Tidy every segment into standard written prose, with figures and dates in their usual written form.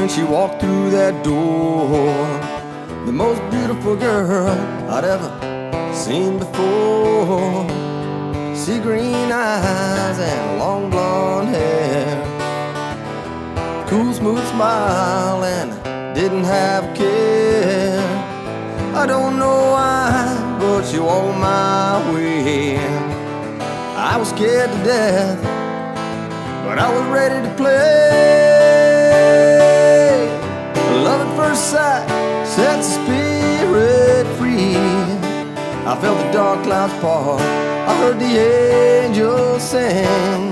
when she walked through that door. The most beautiful girl I'd ever seen before. Sea green eyes and long blonde hair, cool smooth smile and didn't have a care. I don't know why, but she walked my way. I was scared to death, but I was ready to play. Love at first sight sets the spirit free. I felt the dark clouds part, I heard the angels sing.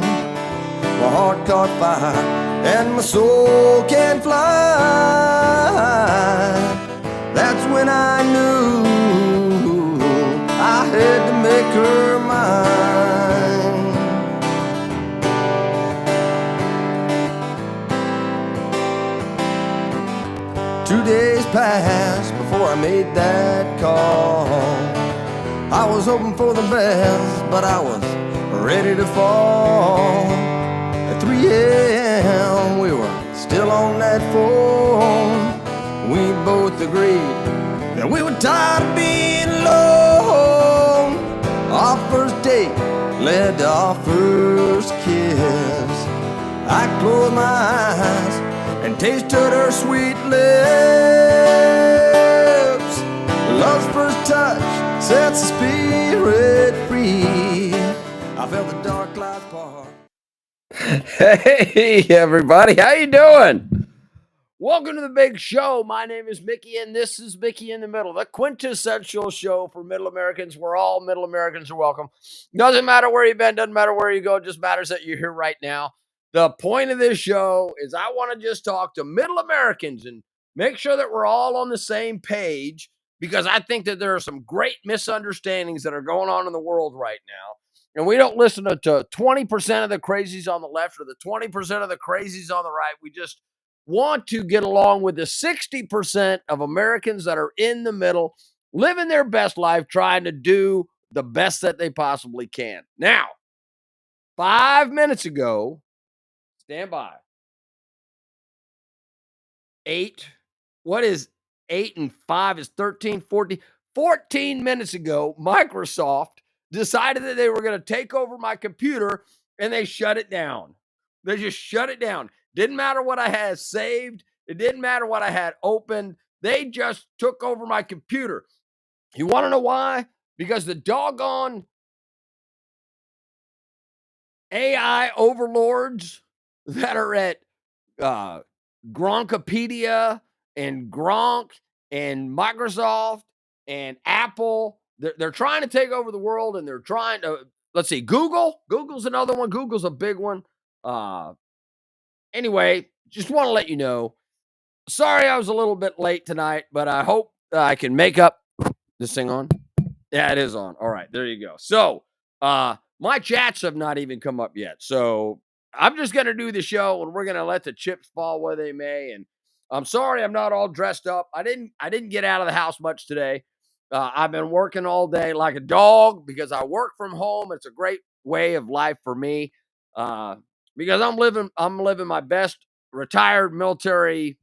My heart caught fire and my soul can fly. That's when I knew I had to make her mine. 2 days passed before I made that call. I was hoping for the best, but I was ready to fall. At 3 a.m. we were still on that phone. We both agreed that we were tired of being alone. Our first date led to our first kiss. I closed my eyes and tasted her sweet lips. Love's first touch sets the spirit free. I felt the dark clouds part. Hey everybody, how you doing? Welcome to the big show. My name is Mickey and this is Mickey in the Middle, the quintessential show for Middle Americans where all Middle Americans are welcome. Doesn't matter where you've been, doesn't matter where you go, it just matters that you're here right now. The point of this show is I want to just talk to Middle Americans and make sure that we're all on the same page, because I think that there are some great misunderstandings that are going on in the world right now. And we don't listen to 20% of the crazies on the left or the 20% of the crazies on the right. We just want to get along with the 60% of Americans that are in the middle, living their best life, trying to do the best that they possibly can. Now, 5 minutes ago, stand by. 8, what is 8 and 5 is 13, 14. 14 minutes ago, Microsoft decided that they were going to take over my computer and they shut it down. They just shut it down. Didn't matter what I had saved. It didn't matter what I had opened. They just took over my computer. You want to know why? Because the doggone AI overlords that are at Gronkopedia and Gronk and Microsoft and Apple, they're trying to take over the world, and they're trying to, let's see, Google's another one. Google's a big one. Anyway, just want to let you know, sorry I was a little bit late tonight, but I hope I can make up. This thing on? Yeah, it is on. All right, there you go. So, my chats have not even come up yet. So, I'm just going to do the show, and we're going to let the chips fall where they may. And I'm sorry I'm not all dressed up. I didn't get out of the house much today. I've been working all day like a dog because I work from home. It's a great way of life for me. Because I'm living my best retired military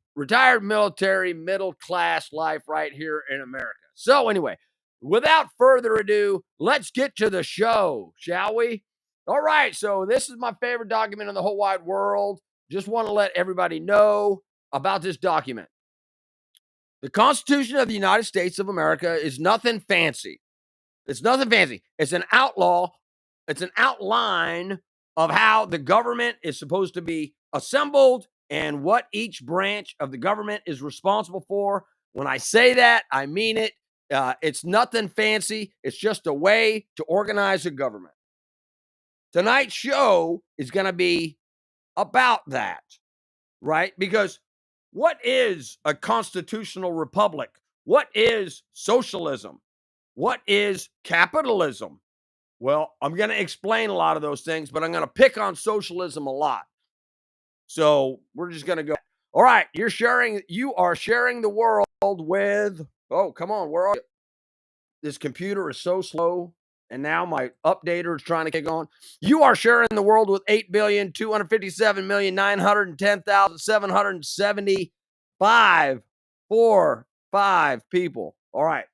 middle class life right here in America. So anyway, without further ado, let's get to the show, shall we? All right, so this is my favorite document in the whole wide world. Just want to let everybody know about this document. The Constitution of the United States of America is nothing fancy. It's nothing fancy. It's an outline of how the government is supposed to be assembled and what each branch of the government is responsible for. When I say that, I mean it. It's nothing fancy. It's just a way to organize a government. Tonight's show is going to be about that, right? Because what is a constitutional republic? What is socialism? What is capitalism? Well, I'm going to explain a lot of those things, but I'm going to pick on socialism a lot. So we're just going to go. All right, you are sharing the world with, oh, come on, where are you? This computer is so slow, and now my updater is trying to kick on. You are sharing the world with 8,257,910,770 5, 4, 5 people. All right.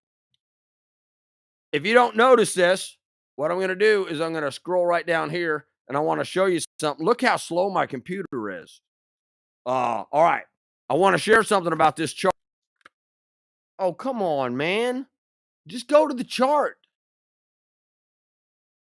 If you don't notice this, what I'm going to do is I'm going to scroll right down here and I want to show you something. Look how slow my computer is. All right. I want to share something about this chart. Oh, come on, man. Just go to the chart.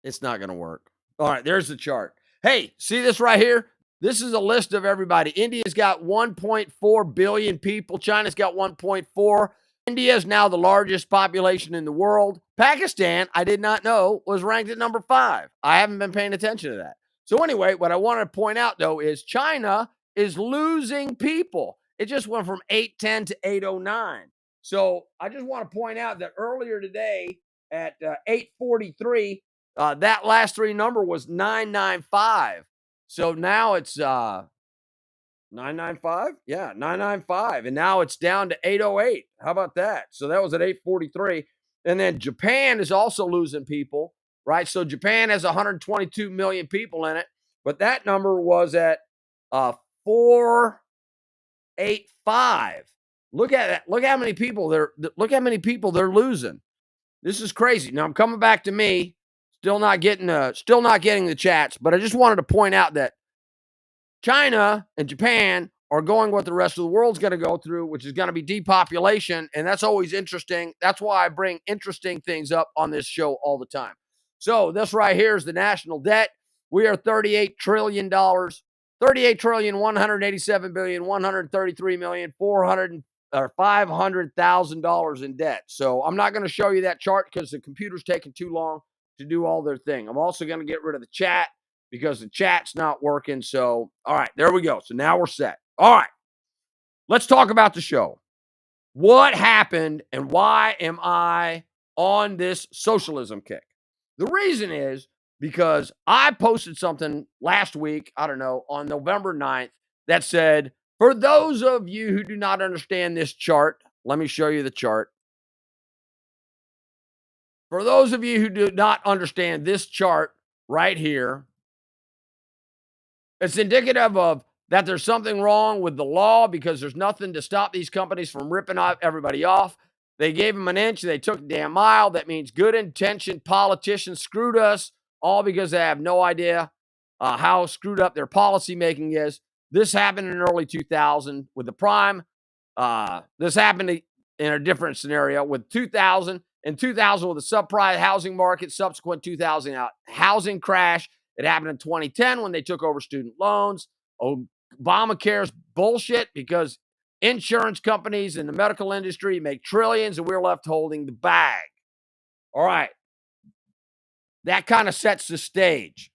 It's not going to work. All right, there's the chart. Hey, see this right here? This is a list of everybody. India's got 1.4 billion people. China's got 1.4. India is now the largest population in the world. Pakistan, I did not know, was ranked at number 5. I haven't been paying attention to that. So anyway, what I want to point out, though, is China is losing people. It just went from 810 to 809. So I just want to point out that earlier today at 8:43, that last 3 number was 995. So now it's 995? Yeah, 995. And now it's down to 808. How about that? So that was at 843. And then Japan is also losing people, right? So Japan has 122 million people in it, but that number was at 485. Look at that. Look how many people they're losing. This is crazy. Now I'm coming back to me. Still not getting the chats, but I just wanted to point out that China and Japan are going what the rest of the world's going to go through, which is going to be depopulation, and that's always interesting. That's why I bring interesting things up on this show all the time. So this right here is the national debt. We are $38 trillion, 500,000 in debt. So I'm not going to show you that chart because the computer's taking too long to do all their thing. I'm also going to get rid of the chat because the chat's not working. So, all right, there we go. So now we're set. All right, let's talk about the show. What happened and why am I on this socialism kick? The reason is because I posted something last week, I don't know, on November 9th that said, for those of you who do not understand this chart, let me show you the chart. For those of you who do not understand this chart right here, it's indicative of that there's something wrong with the law because there's nothing to stop these companies from ripping everybody off. They gave them an inch, they took a damn mile. That means good intentioned politicians screwed us, all because they have no idea how screwed up their policy making is. This happened in early 2000 with the prime. This happened in a different scenario with 2000. In 2000 with the subprime housing market, subsequent 2000 housing crash. It happened in 2010 when they took over student loans. Obamacare's bullshit because insurance companies and the medical industry make trillions and we're left holding the bag. All right. That kind of sets the stage.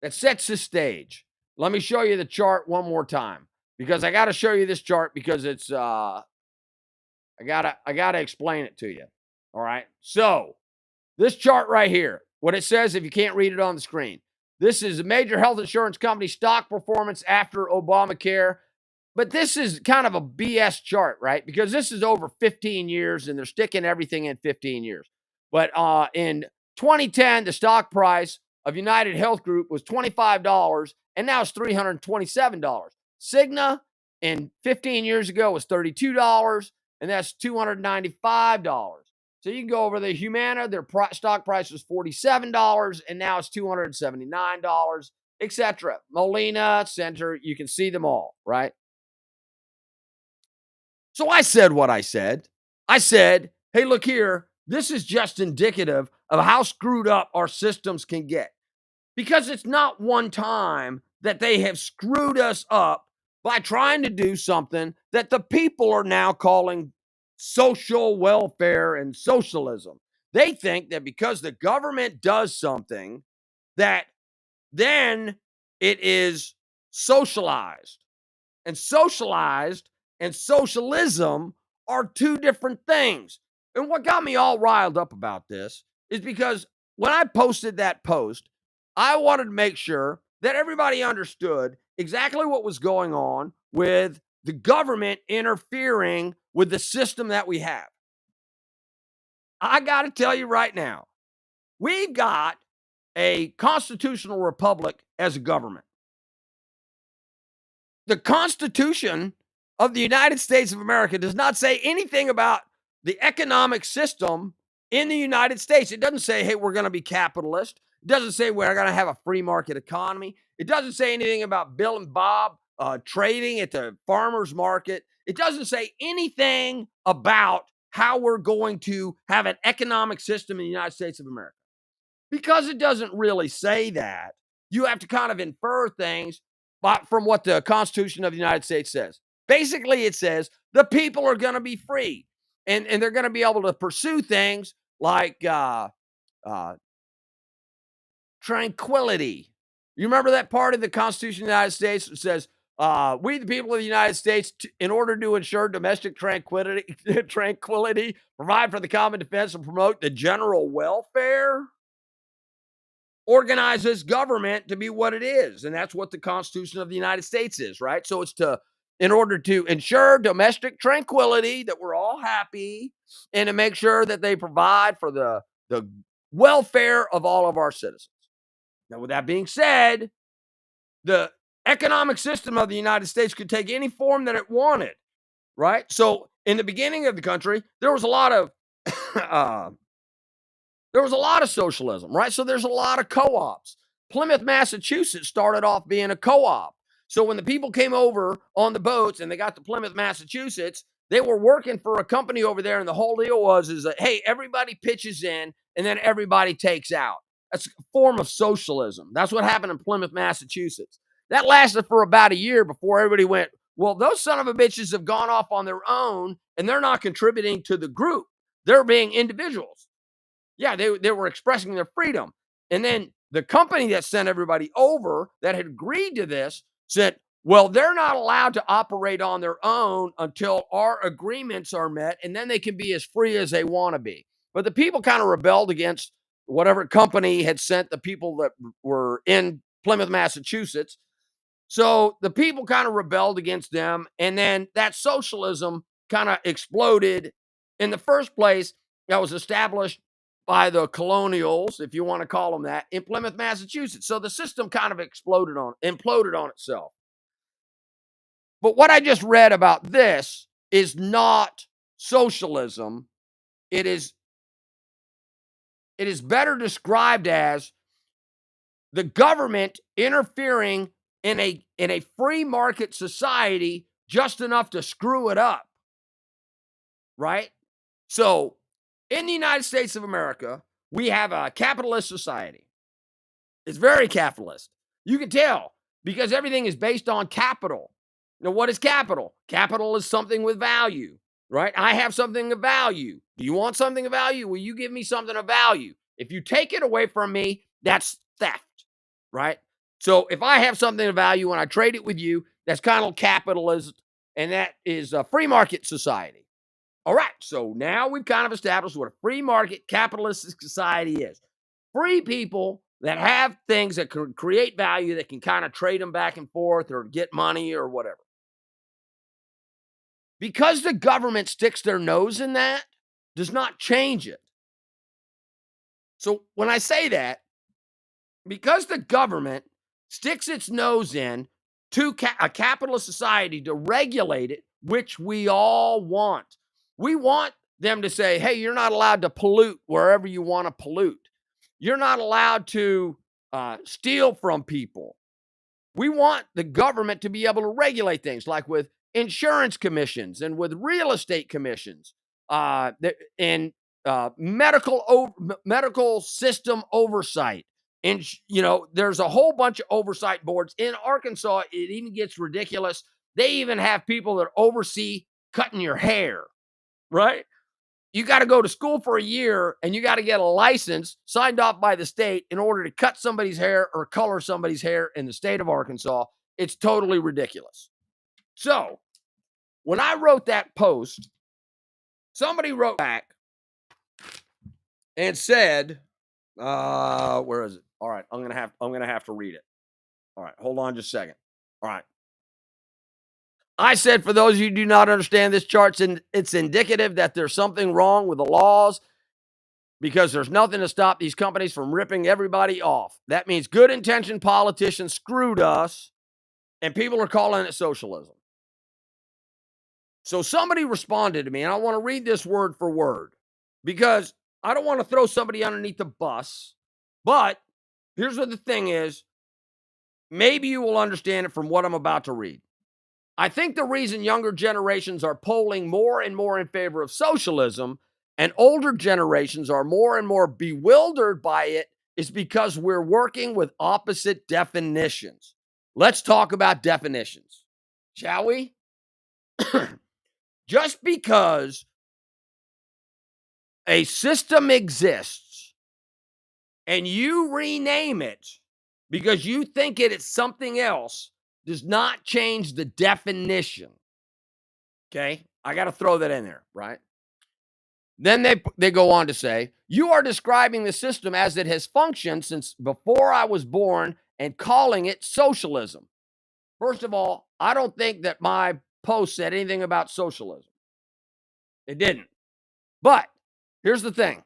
That sets the stage. Let me show you the chart one more time because I got to show you this chart because it's I got to explain it to you. All right. So, this chart right here, what it says if you can't read it on the screen. This is a major health insurance company stock performance after Obamacare. But this is kind of a BS chart, right? Because this is over 15 years and they're sticking everything in 15 years. But in 2010, the stock price of United Health Group was $25 and now it's $327. Cigna in 15 years ago was $32 and that's $295. So you can go over the Humana, their stock price was $47 and now it's $279, etc. Molina, Center, you can see them all, right? So I said what I said. I said, hey, look here, this is just indicative of how screwed up our systems can get. Because it's not one time that they have screwed us up by trying to do something that the people are now calling social welfare and socialism. They think that because the government does something, that then it is socialized. And socialized and socialism are two different things. And what got me all riled up about this is because when I posted that post, I wanted to make sure that everybody understood exactly what was going on with the government interfering with the system that we have. I got to tell you right now, we've got a constitutional republic as a government. The Constitution of the United States of America does not say anything about the economic system in the United States. It doesn't say, hey, we're going to be capitalist. It doesn't say we're going to have a free market economy. It doesn't say anything about Bill and Bob trading at the farmer's market. It doesn't say anything about how we're going to have an economic system in the United States of America. Because it doesn't really say that, you have to kind of infer things from what the Constitution of the United States says. Basically, it says the people are going to be free and they're going to be able to pursue things like tranquility. You remember that part of the Constitution of the United States that says, we, the people of the United States, in order to ensure domestic tranquility, provide for the common defense and promote the general welfare, organizes government to be what it is. And that's what the Constitution of the United States is, right? So it's in order to ensure domestic tranquility, that we're all happy, and to make sure that they provide for the welfare of all of our citizens. Now, with that being said, the economic system of the United States could take any form that it wanted, right? So in the beginning of the country, there was a lot of socialism, right? So there's a lot of co-ops. Plymouth, Massachusetts started off being a co-op. So when the people came over on the boats and they got to Plymouth, Massachusetts, they were working for a company over there, and the whole deal is that, hey, everybody pitches in and then everybody takes out. That's a form of socialism. That's what happened in Plymouth, Massachusetts. That lasted for about a year before everybody went, well, those son of a bitches have gone off on their own and they're not contributing to the group. They're being individuals. Yeah, they were expressing their freedom. And then the company that sent everybody over that had agreed to this said, well, they're not allowed to operate on their own until our agreements are met, and then they can be as free as they want to be. But the people kind of rebelled against whatever company had sent the people that were in Plymouth, Massachusetts. So the people kind of rebelled against them, and then that socialism kind of exploded. In the first place, that was established by the colonials, if you want to call them that, in Plymouth, Massachusetts. So the system kind of imploded on itself. But what I just read about this is not socialism. It is better described as the government interfering in a free market society just enough to screw it up. Right? So, in the United States of America, we have a capitalist society. It's very capitalist. You can tell because everything is based on capital. Now, what is capital? Capital is something with value, right? I have something of value. Do you want something of value? Will you give me something of value? If you take it away from me, that's theft, right? So if I have something of value and I trade it with you, that's kind of capitalism, and that is a free market society. All right, so now we've kind of established what a free market capitalistic society is. Free people that have things that can create value, that can kind of trade them back and forth or get money or whatever. Because the government sticks their nose in that, does not change it. So when I say that, because the government sticks its nose in to a capitalist society to regulate it, which we all want. We want them to say, hey, you're not allowed to pollute wherever you want to pollute. You're not allowed to steal from people. We want the government to be able to regulate things like with insurance commissions and with real estate commissions and medical system oversight. And, there's a whole bunch of oversight boards. In Arkansas, it even gets ridiculous. They even have people that oversee cutting your hair, right? You got to go to school for a year and you got to get a license signed off by the state in order to cut somebody's hair or color somebody's hair in the state of Arkansas. It's totally ridiculous. So when I wrote that post, somebody wrote back and said, where is it? All right, I'm gonna have to read it. All right, hold on just a second. All right. I said, for those of you who do not understand this chart, it's indicative that there's something wrong with the laws because there's nothing to stop these companies from ripping everybody off. That means good-intentioned politicians screwed us, and people are calling it socialism. So somebody responded to me, and I want to read this word for word because I don't want to throw somebody underneath the bus. But here's what the thing is. Maybe you will understand it from what I'm about to read. I think the reason younger generations are polling more and more in favor of socialism and older generations are more and more bewildered by it is because we're working with opposite definitions. Let's talk about definitions, shall we? Just because a system exists and you rename it because you think it is something else does not change the definition. Okay? I got to throw that in there, right? Then they go on to say, you are describing the system as it has functioned since before I was born and calling it socialism. First of all, I don't think that my post said anything about socialism. It didn't. But here's the thing.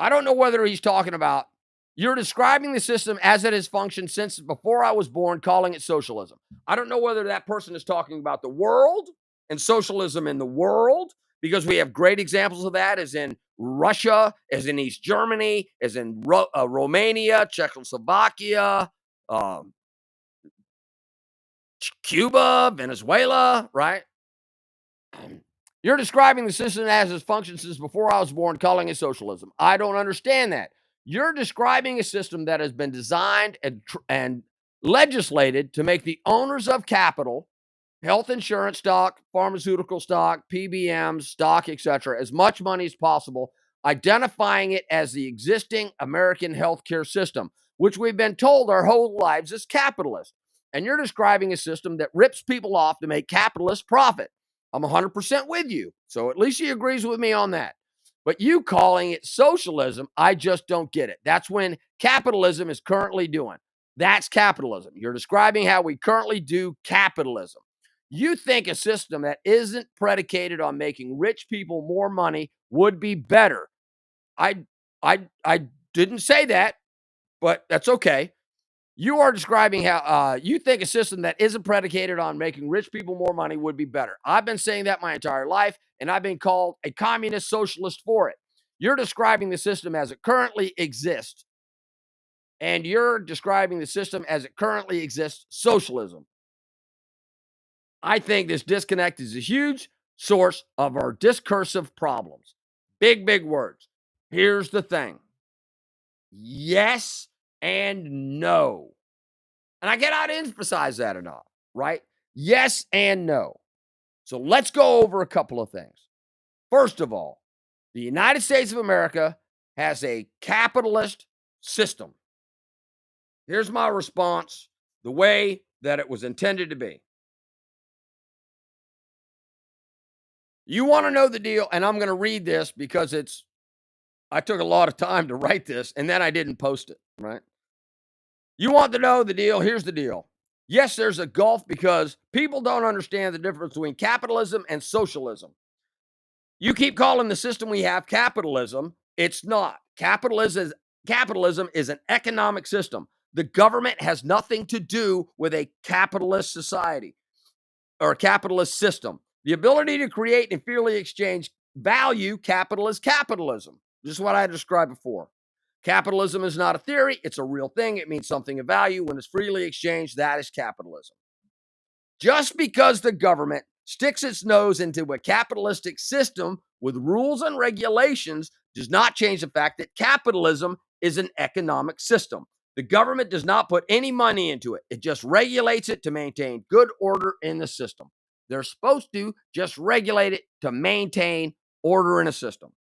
I don't know whether he's talking about you're describing the system as it has functioned since before I was born, calling it socialism. I don't know whether that person is talking about the world and socialism in the world, because we have great examples of that, as in Russia, as in East Germany, as in Romania, Czechoslovakia, Cuba, Venezuela, right? You're describing the system as its functioned since before I was born, calling it socialism. I don't understand that. You're describing a system that has been designed and legislated to make the owners of capital, health insurance stock, pharmaceutical stock, PBMs, stock, etc., as much money as possible, identifying it as the existing American healthcare system, which we've been told our whole lives is capitalist. And you're describing a system that rips people off to make capitalist profit. I'm 100% with you. So at least he agrees with me on that. But you calling it socialism, I just don't get it. That's when capitalism is currently doing. That's capitalism. You're describing how we currently do capitalism. You think a system that isn't predicated on making rich people more money would be better. I didn't say that, but that's okay. You are describing how you think a system that isn't predicated on making rich people more money would be better. I've been saying that my entire life, and I've been called a communist socialist for it. You're describing the system as it currently exists, and you're describing the system as it currently exists, socialism. I think this disconnect is a huge source of our discursive problems. Big, big words. Here's the thing. Yes and no. And I cannot emphasize that enough, right? Yes and no. So let's go over a couple of things. First of all, the United States of America has a capitalist system. Here's my response the way that it was intended to be. You want to know the deal, and I'm going to read this because I took a lot of time to write this, and then I didn't post it, right? You want to know the deal? Here's the deal. Yes, there's a gulf because people don't understand the difference between capitalism and socialism. You keep calling the system we have capitalism. It's not. Capitalism is an economic system. The government has nothing to do with a capitalist society or a capitalist system. The ability to create and freely exchange value, capital is capitalism. This is what I described before. Capitalism is not a theory. It's a real thing. It means something of value. When it's freely exchanged, that is capitalism. Just because the government sticks its nose into a capitalistic system with rules and regulations does not change the fact that capitalism is an economic system. The government does not put any money into it. It just regulates it to maintain good order in the system. They're supposed to just regulate it to maintain order in a system.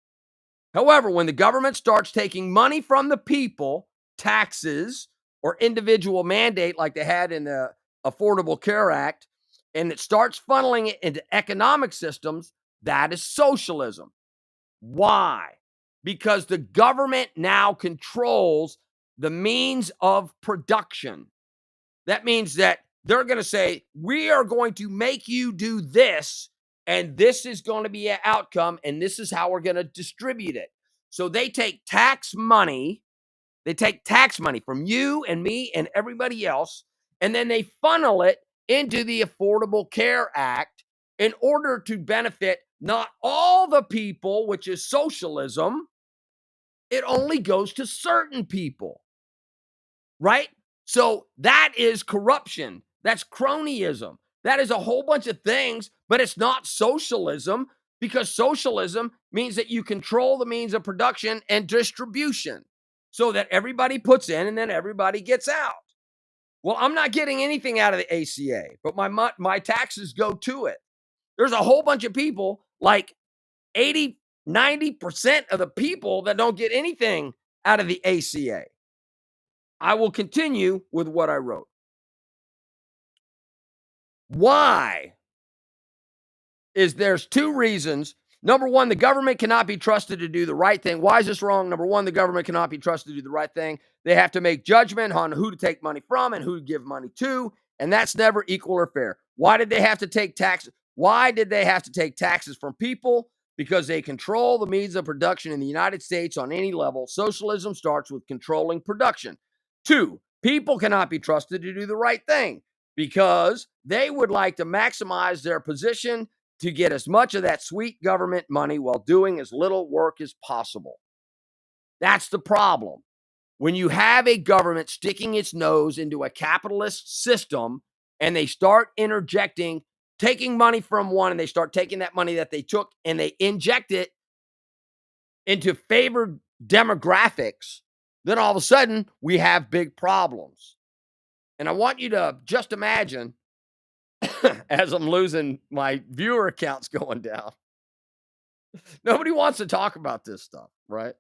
However, when the government starts taking money from the people, taxes, or individual mandate like they had in the Affordable Care Act, and it starts funneling it into economic systems, that is socialism. Why? Because the government now controls the means of production. That means that they're going to say, we are going to make you do this, and this is going to be an outcome, and this is how we're going to distribute it. So they take tax money. They take tax money from you and me and everybody else, and then they funnel it into the Affordable Care Act in order to benefit not all the people, which is socialism, it only goes to certain people, right? So that is corruption. That's cronyism. That is a whole bunch of things, but it's not socialism because socialism means that you control the means of production and distribution so that everybody puts in and then everybody gets out. Well, I'm not getting anything out of the ACA, but my taxes go to it. There's a whole bunch of people, like 80, 90% of the people that don't get anything out of the ACA. I will continue with what I wrote. Why is there's two reasons. Number one, the government cannot be trusted to do the right thing. Why is this wrong? Number one, the government cannot be trusted to do the right thing. They have to make judgment on who to take money from and who to give money to, and that's never equal or fair. Why did they have to take taxes? Why did they have to take taxes from people? Because they control the means of production in the United States on any level. Socialism starts with controlling production. Two, people cannot be trusted to do the right thing because they would like to maximize their position to get as much of that sweet government money while doing as little work as possible. That's the problem. When you have a government sticking its nose into a capitalist system and they start interjecting, taking money from one, and they start taking that money that they took and they inject it into favored demographics, then all of a sudden we have big problems. And I want you to just imagine, as I'm losing my viewer accounts going down, nobody wants to talk about this stuff, right?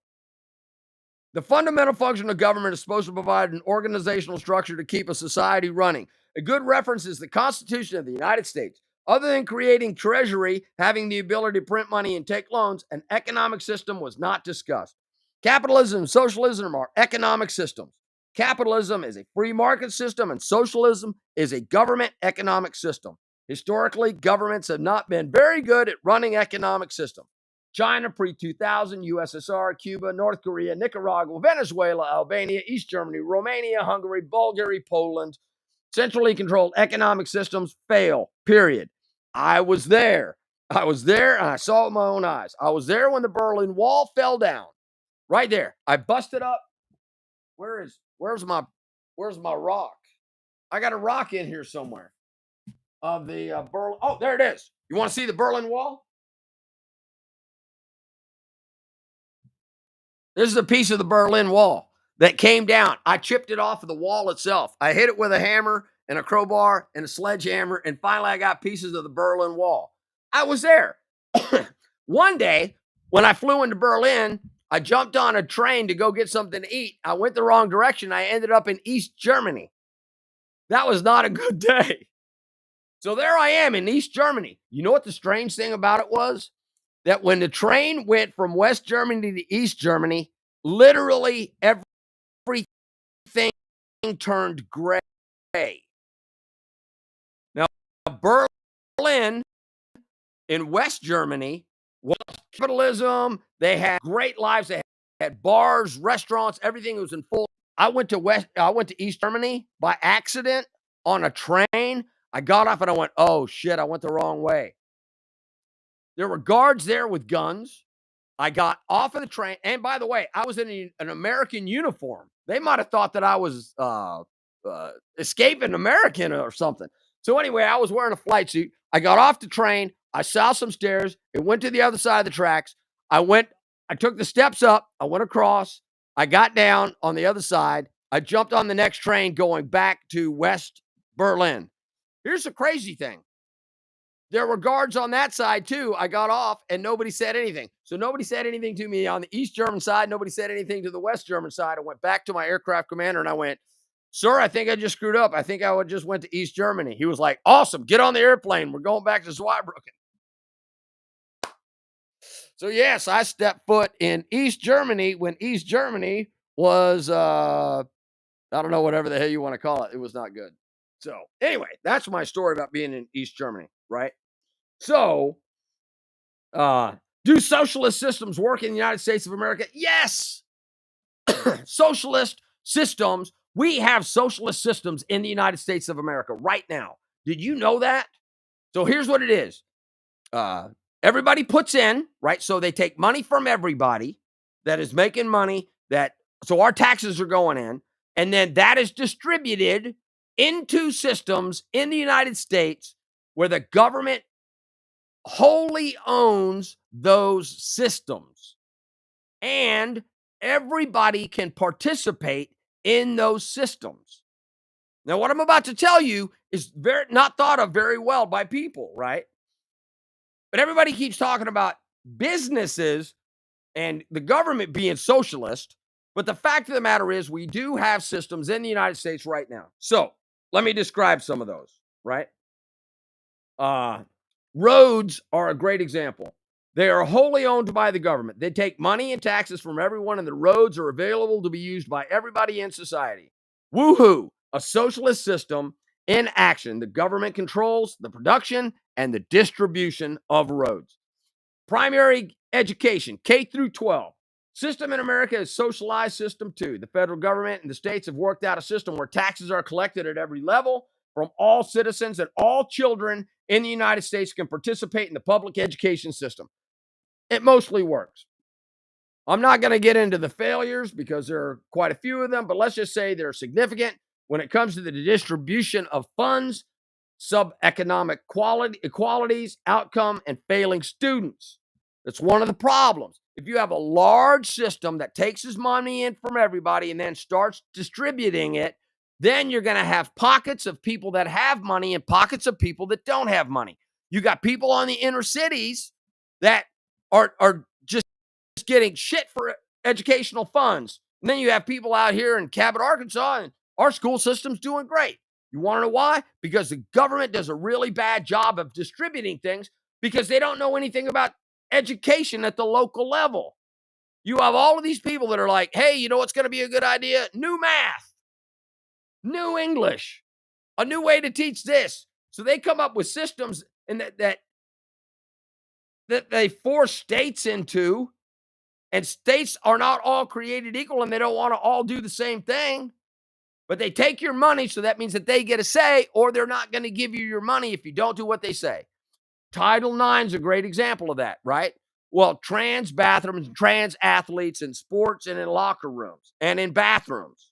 The fundamental function of government is supposed to provide an organizational structure to keep a society running. A good reference is the Constitution of the United States. Other than creating treasury, having the ability to print money and take loans, an economic system was not discussed. Capitalism and socialism are economic systems. Capitalism is a free market system, and socialism is a government economic system. Historically, governments have not been very good at running economic systems. China pre-2000, USSR, Cuba, North Korea, Nicaragua, Venezuela, Albania, East Germany, Romania, Hungary, Bulgaria, Poland. Centrally controlled economic systems fail, period. I was there. I was there and I saw it with my own eyes. I was there when the Berlin Wall fell down. Right there. I busted up. Where's my rock? I got a rock in here somewhere. Of the Berlin. Oh, there it is. You want to see the Berlin Wall? This is a piece of the Berlin Wall that came down. I chipped it off of the wall itself. I hit it with a hammer and a crowbar and a sledgehammer, and finally I got pieces of the Berlin Wall. I was there. One day, when I flew into Berlin, I jumped on a train to go get something to eat. I went the wrong direction. I ended up in East Germany. That was not a good day. So there I am in East Germany. You know what the strange thing about it was? That when the train went from West Germany to East Germany, literally everything turned gray. Now, Berlin in West Germany was capitalism. They had great lives. They had bars, restaurants, everything was in full. I went to East Germany by accident on a train. I got off and I went, oh shit, I went the wrong way. There were guards there with guns. I got off of the train. And by the way, I was in an American uniform. They might have thought that I was escaping American or something. So anyway, I was wearing a flight suit. I got off the train. I saw some stairs. It went to the other side of the tracks. I took the steps up. I went across. I got down on the other side. I jumped on the next train going back to West Berlin. Here's the crazy thing. There were guards on that side too. I got off and nobody said anything. So nobody said anything to me on the East German side. Nobody said anything to the West German side. I went back to my aircraft commander and I went, sir, I think I just screwed up. I think I just went to East Germany. He was like, awesome. Get on the airplane. We're going back to Zweibrücken. So yes, I stepped foot in East Germany when East Germany was, I don't know, whatever the hell you want to call it. It was not good. So anyway, that's my story about being in East Germany, right? So, do socialist systems work in the United States of America? Yes. Socialist systems. We have socialist systems in the United States of America right now. Did you know that? So here's what it is. everybody puts in, right? So they take money from everybody that is making money, so our taxes are going in, and then that is distributed into systems in the United States where the government wholly owns those systems, and everybody can participate in those systems. Now, what I'm about to tell you is not thought of very well by people, right? But everybody keeps talking about businesses and the government being socialist. But the fact of the matter is, we do have systems in the United States right now. So let me describe some of those, right? Roads are a great example. They are wholly owned by the government. They take money and taxes from everyone, and the roads are available to be used by everybody in society. Woohoo! A socialist system in action. The government controls the production and the distribution of roads. Primary education, K through 12. System in America is socialized system too. The federal government and the states have worked out a system where taxes are collected at every level from all citizens, and all children in the United States can participate in the public education system. It mostly works. I'm not going to get into the failures because there are quite a few of them, but let's just say they're significant when it comes to the distribution of funds, sub-economic equalities, outcome, and failing students. That's one of the problems. If you have a large system that takes his money in from everybody and then starts distributing it, then you're going to have pockets of people that have money and pockets of people that don't have money. You got people on the inner cities that are just getting shit for educational funds. And then you have people out here in Cabot, Arkansas, and our school system's doing great. You want to know why? Because the government does a really bad job of distributing things because they don't know anything about education at the local level. You have all of these people that are like, hey, you know what's going to be a good idea? New math, new English, a new way to teach this. So they come up with systems and that they force states into, and states are not all created equal and they don't want to all do the same thing. But they take your money, so that means that they get a say, or they're not going to give you your money if you don't do what they say. Title IX is a great example of that, right? Well, trans bathrooms, trans athletes in sports and in locker rooms and in bathrooms,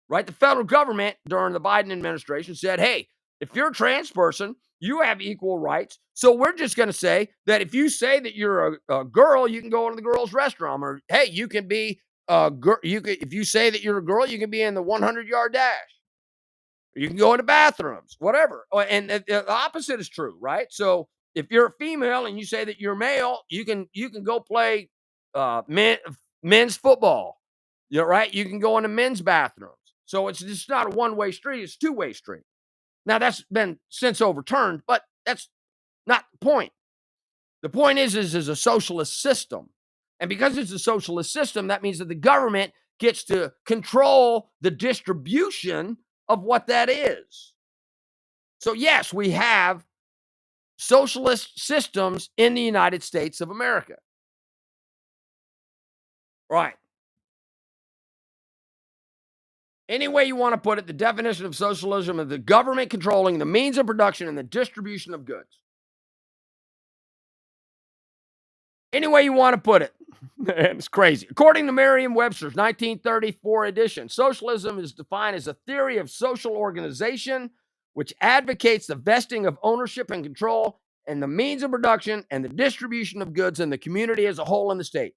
right? The federal government during the Biden administration said, hey, if you're a trans person, you have equal rights. So we're just going to say that if you say that you're a girl, you can go into the girls' restroom, or hey, you can be a girl. If you say that you're a girl, you can be in the 100-yard dash. You can go into bathrooms, whatever. And the opposite is true, right? So if you're a female and you say that you're male, you can go play men's football. You're right. You can go into men's bathrooms. So it's just not a one-way street; it's a two-way street. Now that's been since overturned, but that's not the point. The point is a socialist system, and because it's a socialist system, that means that the government gets to control the distribution of what that is. So yes, we have socialist systems in the United States of America. Right. Any way you want to put it, the definition of socialism is the government controlling the means of production and the distribution of goods. Any way you want to put it. It's crazy. According to Merriam-Webster's 1934 edition, socialism is defined as a theory of social organization which advocates the vesting of ownership and control and the means of production and the distribution of goods in the community as a whole in the state.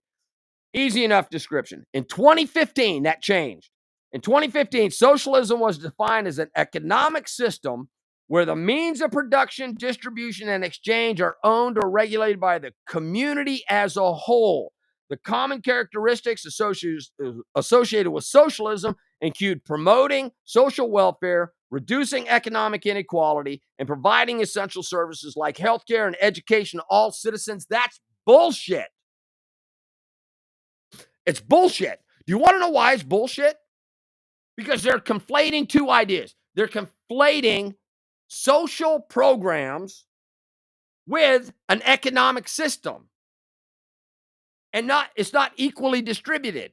Easy enough description. In 2015, that changed. In 2015, socialism was defined as an economic system where the means of production, distribution, and exchange are owned or regulated by the community as a whole. The common characteristics associated with socialism include promoting social welfare, reducing economic inequality, and providing essential services like healthcare and education to all citizens. That's bullshit. It's bullshit. Do you want to know why it's bullshit? Because they're conflating two ideas. They're conflating social programs with an economic system. And it's not equally distributed.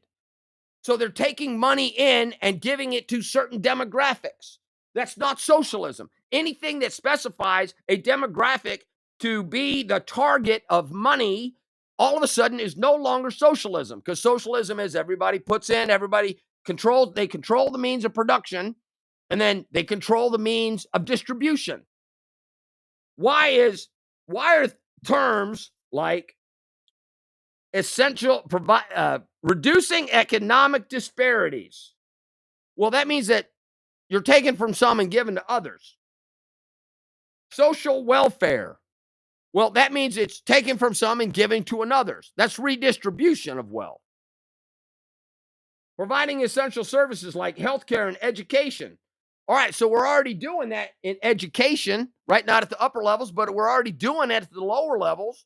So they're taking money in and giving it to certain demographics. That's not socialism. Anything that specifies a demographic to be the target of money all of a sudden is no longer socialism, because socialism is everybody puts in, everybody controls, they control the means of production, and then they control the means of distribution. Why are terms like reducing economic disparities? Well, that means that you're taking from some and giving to others. Social welfare. Well, that means it's taken from some and giving to others. That's redistribution of wealth. Providing essential services like healthcare and education. All right, so we're already doing that in education, right? Not at the upper levels, but we're already doing it at the lower levels.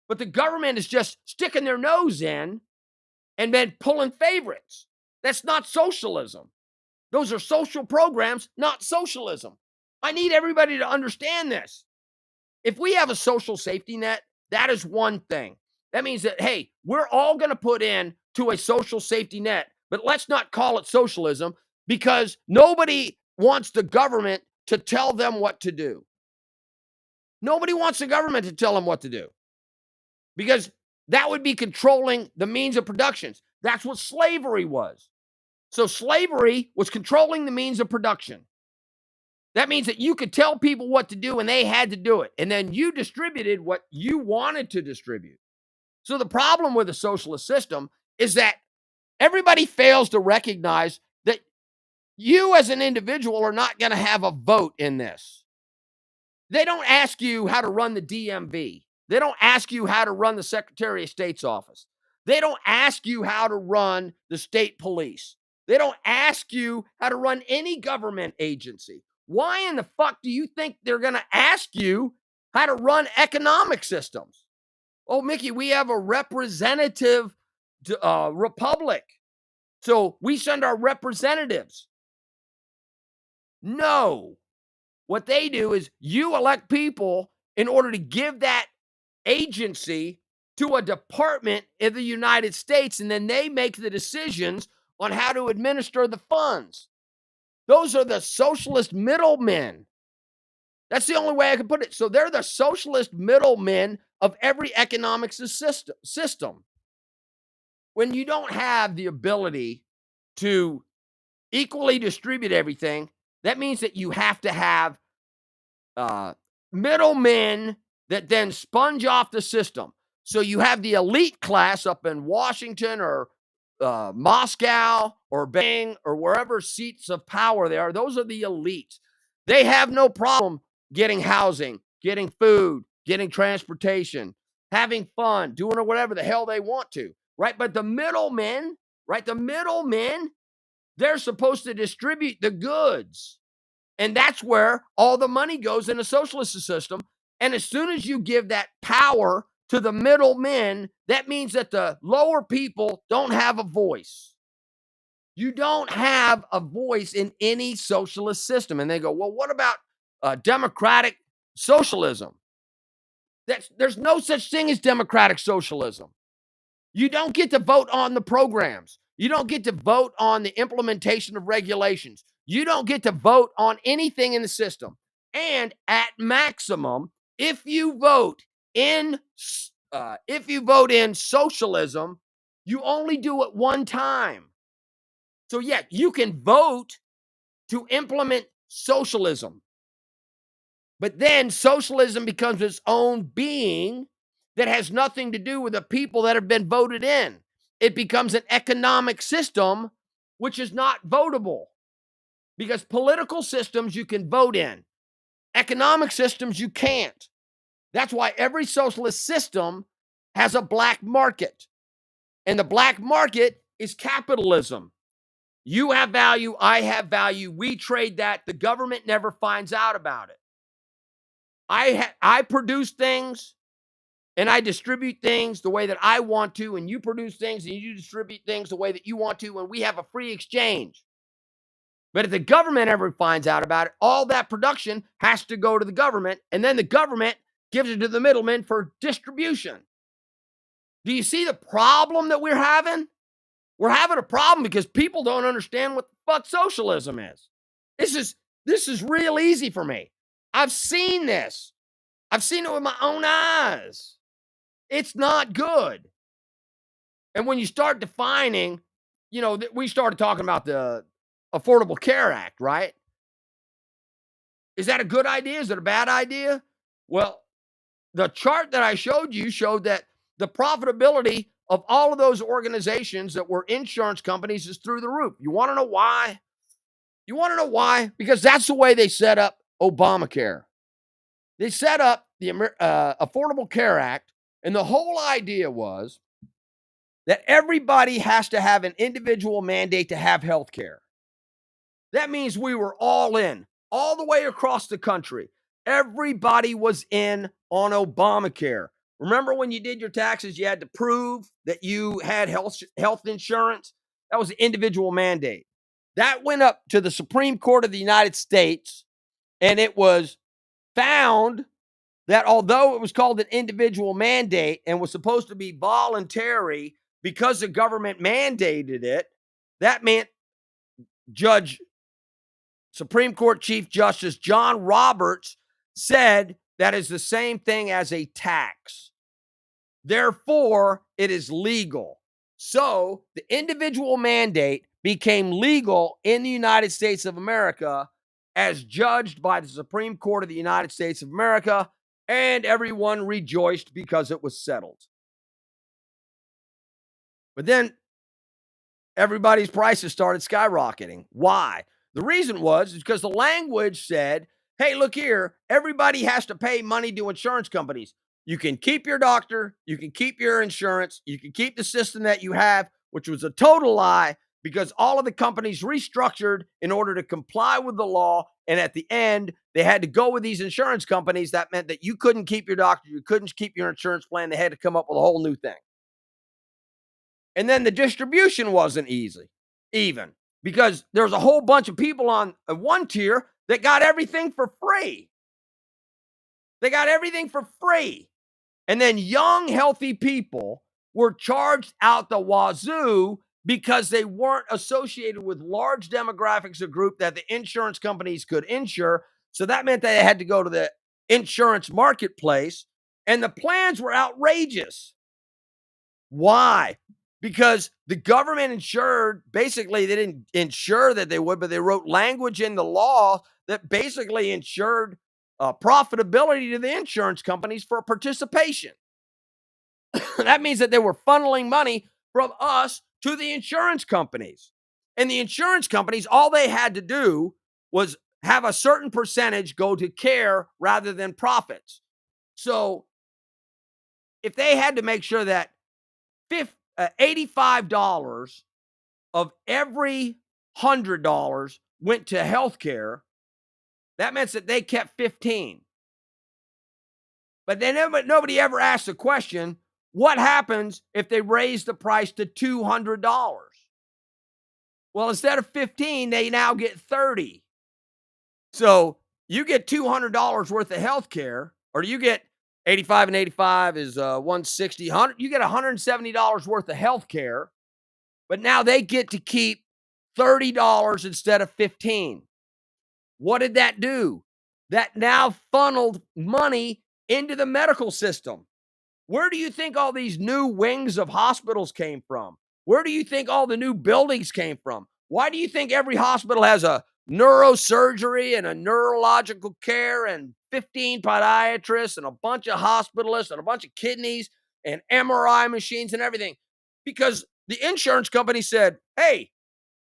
But the government is just sticking their nose in and then pulling favorites. That's not socialism. Those are social programs, not socialism. I need everybody to understand this. If we have a social safety net, that is one thing. That means that, hey, we're all going to put in to a social safety net, but let's not call it socialism, because nobody wants the government to tell them what to do. Nobody wants the government to tell them what to do, because that would be controlling the means of production. That's what slavery was. So slavery was controlling the means of production. That means that you could tell people what to do and they had to do it. And then you distributed what you wanted to distribute. So the problem with the socialist system is that everybody fails to recognize that you as an individual are not going to have a vote in this. They don't ask you how to run the DMV. They don't ask you how to run the Secretary of State's office. They don't ask you how to run the state police. They don't ask you how to run any government agency. Why in the fuck do you think they're going to ask you how to run economic systems? Oh, Mickey, we have a representative republic, so we send our representatives. No. What they do is you elect people in order to give that agency to a department in the United States, and then they make the decisions on how to administer the funds. Those are the socialist middlemen. That's the only way I can put it. So they're the socialist middlemen of every economic system. When you don't have the ability to equally distribute everything, that means that you have to have middlemen that then sponge off the system. So you have the elite class up in Washington or Moscow or Beijing or wherever seats of power they are. Those are the elites. They have no problem getting housing, getting food, getting transportation, having fun, doing whatever the hell they want to, right? But the middlemen, right? The middlemen, they're supposed to distribute the goods. And that's where all the money goes in a socialist system. And as soon as you give that power to the middlemen, that means that the lower people don't have a voice. You don't have a voice in any socialist system. And they go, well, what about democratic socialism? There's no such thing as democratic socialism. You don't get to vote on the programs. You don't get to vote on the implementation of regulations. You don't get to vote on anything in the system. And at maximum, if you vote in socialism, you only do it one time. So yeah, you can vote to implement socialism, but then socialism becomes its own being that has nothing to do with the people that have been voted in. It becomes an economic system which is not votable, because political systems you can vote in. Economic systems you can't. That's why every socialist system has a black market. And the black market is capitalism. You have value, I have value, we trade that. The government never finds out about it. I produce things and I distribute things the way that I want to, and you produce things and you distribute things the way that you want to, and we have a free exchange. But if the government ever finds out about it, all that production has to go to the government, and then the government gives it to the middlemen for distribution. Do you see the problem that we're having? We're having a problem because people don't understand what the fuck socialism is. This is real easy for me. I've seen this. I've seen it with my own eyes. It's not good. And when you start defining, we started talking about the Affordable Care Act, right? Is that a good idea? Is it a bad idea? Well, the chart that I showed you showed that the profitability of all of those organizations that were insurance companies is through the roof. You want to know why? You want to know why? Because that's the way they set up Obamacare. They set up the Affordable Care Act, and the whole idea was that everybody has to have an individual mandate to have health care. That means we were all in, all the way across the country. Everybody was in on Obamacare. Remember when you did your taxes, you had to prove that you had health insurance? That was an individual mandate. That went up to the Supreme Court of the United States, and it was found that although it was called an individual mandate and was supposed to be voluntary because the government mandated it, that meant Supreme Court Chief Justice John Roberts said that is the same thing as a tax. Therefore, it is legal. So the individual mandate became legal in the United States of America as judged by the Supreme Court of the United States of America, and everyone rejoiced because it was settled. But then everybody's prices started skyrocketing. Why? The reason was because the language said, hey, look here, everybody has to pay money to insurance companies. You can keep your doctor, you can keep your insurance, you can keep the system that you have, which was a total lie because all of the companies restructured in order to comply with the law. And at the end, they had to go with these insurance companies. That meant that you couldn't keep your doctor, you couldn't keep your insurance plan. They had to come up with a whole new thing. And then the distribution wasn't even because there's a whole bunch of people on one tier that got everything for free. They got everything for free. And then young, healthy people were charged out the wazoo because they weren't associated with large demographics of group that the insurance companies could insure. So that meant they had to go to the insurance marketplace, and the plans were outrageous. Why? Because the government insured, basically, they didn't insure that they would, but they wrote language in the law that basically ensured profitability to the insurance companies for participation. That means that they were funneling money from us to the insurance companies. And the insurance companies, all they had to do was have a certain percentage go to care rather than profits. So if they had to make sure that $85 of every $100 went to healthcare, that meant that they kept 15. But then nobody ever asked the question, what happens if they raise the price to $200? Well, instead of 15, they now get 30. So you get $200 worth of healthcare, or you get 85 and 85 is 160, 100. You get $170 worth of healthcare, but now they get to keep $30 instead of 15. What did that do? That now funneled money into the medical system. Where do you think all these new wings of hospitals came from? Where do you think all the new buildings came from? Why do you think every hospital has a neurosurgery and a neurological care and 15 podiatrists and a bunch of hospitalists and a bunch of kidneys and MRI machines and everything? Because the insurance company said, hey,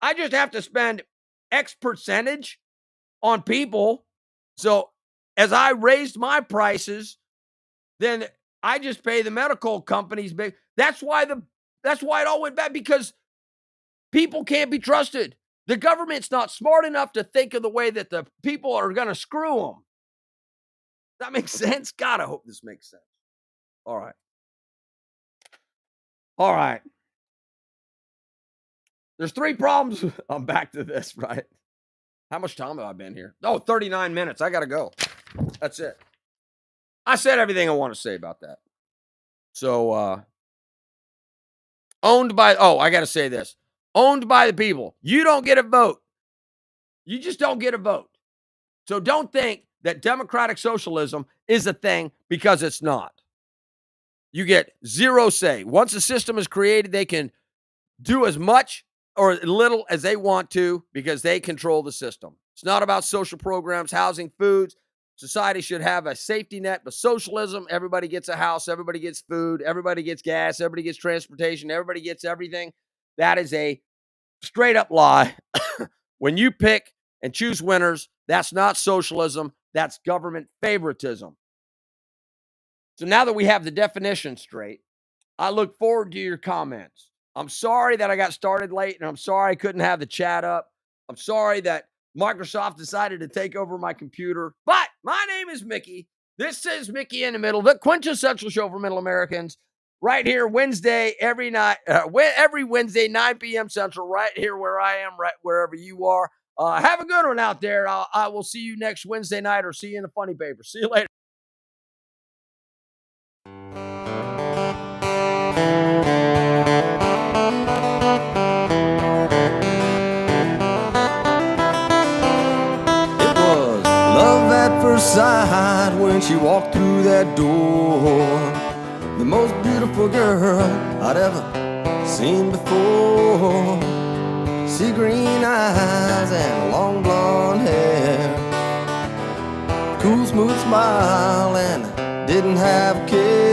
I just have to spend X percentage on people. So as I raised my prices, then I just pay the medical companies big. That's why it all went bad, because people can't be trusted. The government's not smart enough to think of the way that the people are going to screw them. That makes sense? God, I hope this makes sense. All right. All right. There's 3 problems. I'm back to this, right? How much time have I been here? Oh, 39 minutes. I got to go. That's it. I said everything I want to say about that. So, I got to say this. Owned by the people. You don't get a vote. You just don't get a vote. So don't think that democratic socialism is a thing because it's not. You get zero say. Once a system is created, they can do as much or little as they want to because they control the system. It's not about social programs, housing, foods. Society should have a safety net, but socialism, everybody gets a house, everybody gets food, everybody gets gas, everybody gets transportation, everybody gets everything. That is a straight up lie. When you pick and choose winners, that's not socialism, that's government favoritism. So now that we have the definition straight, I look forward to your comments. I'm sorry that I got started late, and I'm sorry I couldn't have the chat up. I'm sorry that Microsoft decided to take over my computer. But my name is Mickey. This is Mickey in the Middle, the quintessential show for middle Americans. Right here, Wednesday, every night, every Wednesday, 9 p.m. Central, right here where I am, right wherever you are. Have a good one out there. I will see you next Wednesday night or see you in the funny paper. See you later. First sight when she walked through that door, the most beautiful girl I'd ever seen before. Sea green eyes and long blonde hair, cool smooth smile and didn't have care.